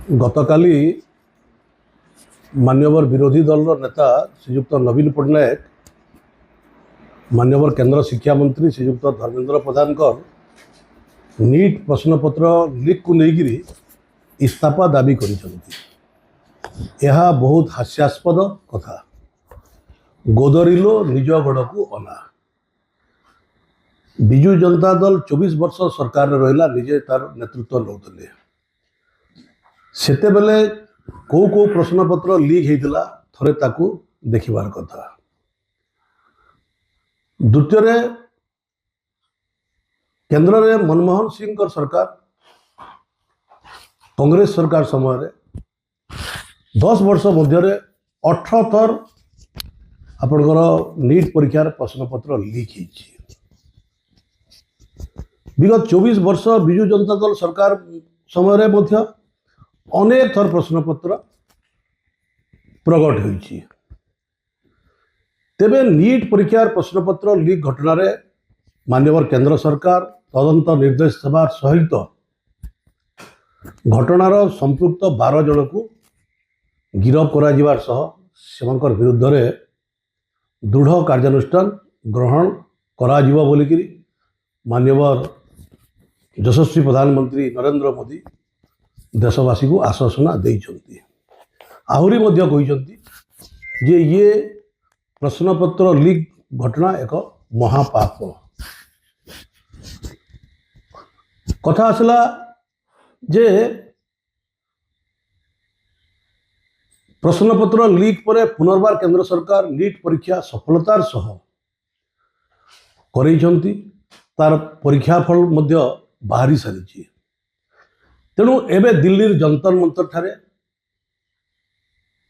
गतकाली मान्यवर विरोधी दल नेता श्रीयुक्त नवीन पट्टनायक मान्यवर केंद्र शिक्षा मंत्री श्रीयुक्त धर्मेंद्र प्रधान नीट प्रश्नपत्र लीक को लेकर इस्तीफा दाबी कर बहुत हास्यास्पद कथा। गोदरिलो निज गोड़ को अना। विजु जनता दल 24 वर्ष सरकार रहा निजे तार नेतृत्व नौले सेतेबेले को प्रश्नपत्र लीक होता थरे ताकू देखिबार कथा। द्वितीय केंद्र में मनमोहन सिंह सरकार कांग्रेस सरकार समय 10 वर्ष मध्य 18 थर आपणकर नीट परीक्षार प्रश्नपत्र लीक होती। विगत 24 वर्ष विजु जनता दल सरकार समय मध्य अनेक थर प्रश्नपत्र प्रकट होती। तेबे नीट परीक्षार प्रश्नपत्र लीक घटना मान्यवर केंद्र सरकार तदंत निर्देश देवा सहित घटनार संपृक्त 12 जन को गिरफ कर विरुद्ध में दृढ़ कार्यानुष्ठान ग्रहण कर मान्यवर यशस्वी प्रधानमंत्री नरेंद्र मोदी देशवासी को आश्वासना देइछन्ति। आहुरी मध्य कहिछन्ति जे ये प्रश्नपत्र लीक घटना एक महापाप। कथा आसला जे प्रश्नपत्र लीक पर पुनर्बार केंद्र सरकार नीट परीक्षा सफलतार सह करेइछन्ति। तार परीक्षा फल मध्य बाहरी सारी। तेणु एबे दिल्ली जंतर मंतर ठारे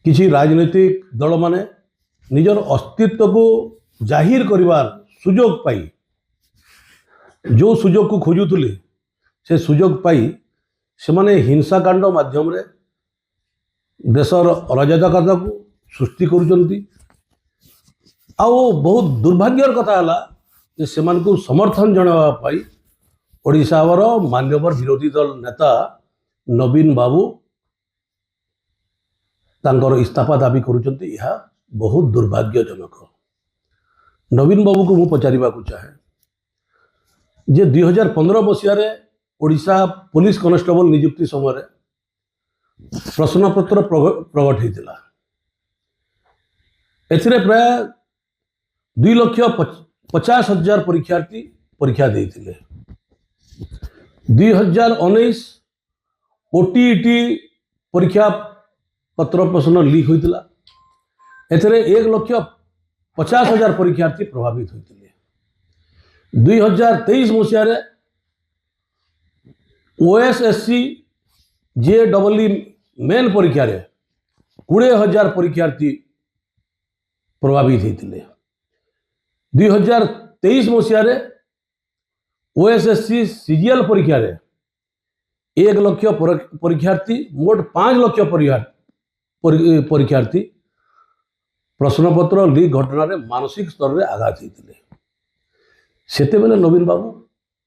किसी राजनीतिक दल माने निजर अस्तित्व को जाहिर करिवार सुजोग पाई जो सुजोग को खोजुले से सुजोग पाई से माने हिंसाकांड माध्यम रे देशर अराजकता को सृष्टि करुचंती। आउ बहुत दुर्भाग्यर कथा है जे सेमान को समर्थन जणावा पाई ओडिशावर मान्यवर विरोधी दल नेता नवीन बाबू तांकर इस्तीफा दाबी करुचंती। यह बहुत दुर्भाग्यजनक। नवीन बाबू को मु पचारिबा को चाहे जे 2015 मसीह ओडिशा पुलिस कॉन्स्टेबल नियुक्ति समय प्रश्नपत्र प्रकट होता। एथिरे प्राय 2,50,000 परीक्षार्थी परीक्षा देते। 2019 ओटीईटी परीक्षा पत्र प्रश्न लीक होता। एथिरे 1,50,000 परीक्षार्थी प्रभावित होते। 2023 मसीह ओएसएससी जेडबलई मेन परीक्षा 20,000 परीक्षार्थी प्रभावित होते। 2023 मसीह ओएसएससी सीजीएल परीक्षा 1 लाख परीक्षार्थी मोट 5 लाख परीक्षार्थी प्रश्नपत्र लीक घटना मानसिक स्तर में आघात होते। सेतेबेले नवीन बाबू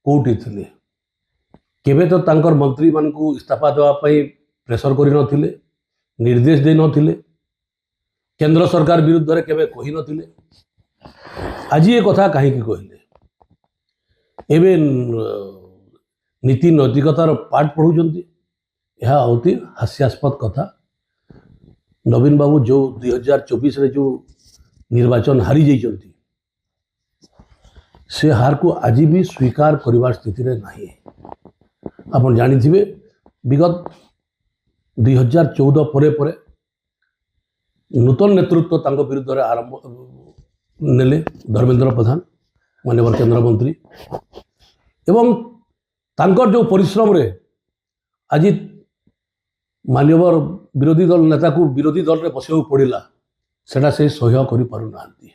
कोठी थिले केबे तो तांकर मंत्री मान को इस्तीफा देवाई प्रेसर कर नथिले, निर्देश दे नथिले, केंद्र सरकार विरुद्ध रे केबे कहि नथिले। आज ये कथा कहीं कहले एवं नीति नैतिकतार पाठ पढ़ुंट। यह अति हास्यास्पद कथा। नवीन बाबू जो 2024 रे जो निर्वाचन हारी जाइछन्ति से हार को आज भी स्वीकार करिवार स्थिति रे नहीं। आपन जानिथिबे विगत 2014 परे परे नूतन नेतृत्व तांको विरुद्ध रे आरंभ नेले धर्मेंद्र प्रधान माननीय केंद्र मंत्री एवं तांकर जो परिश्रम रे आज मान्यवर विरोधी दल नेता को विरोधी दल रे बसैक पड़ा सेटा से सह्य करि पारु नांती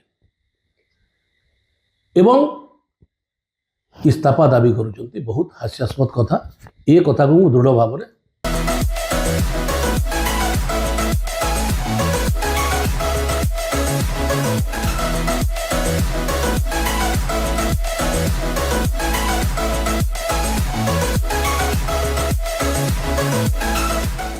एवं इस्तीफा दाबी करुचंती। बहुत हास्यास्पद कथा। ये कथा को दृढ़ भाव में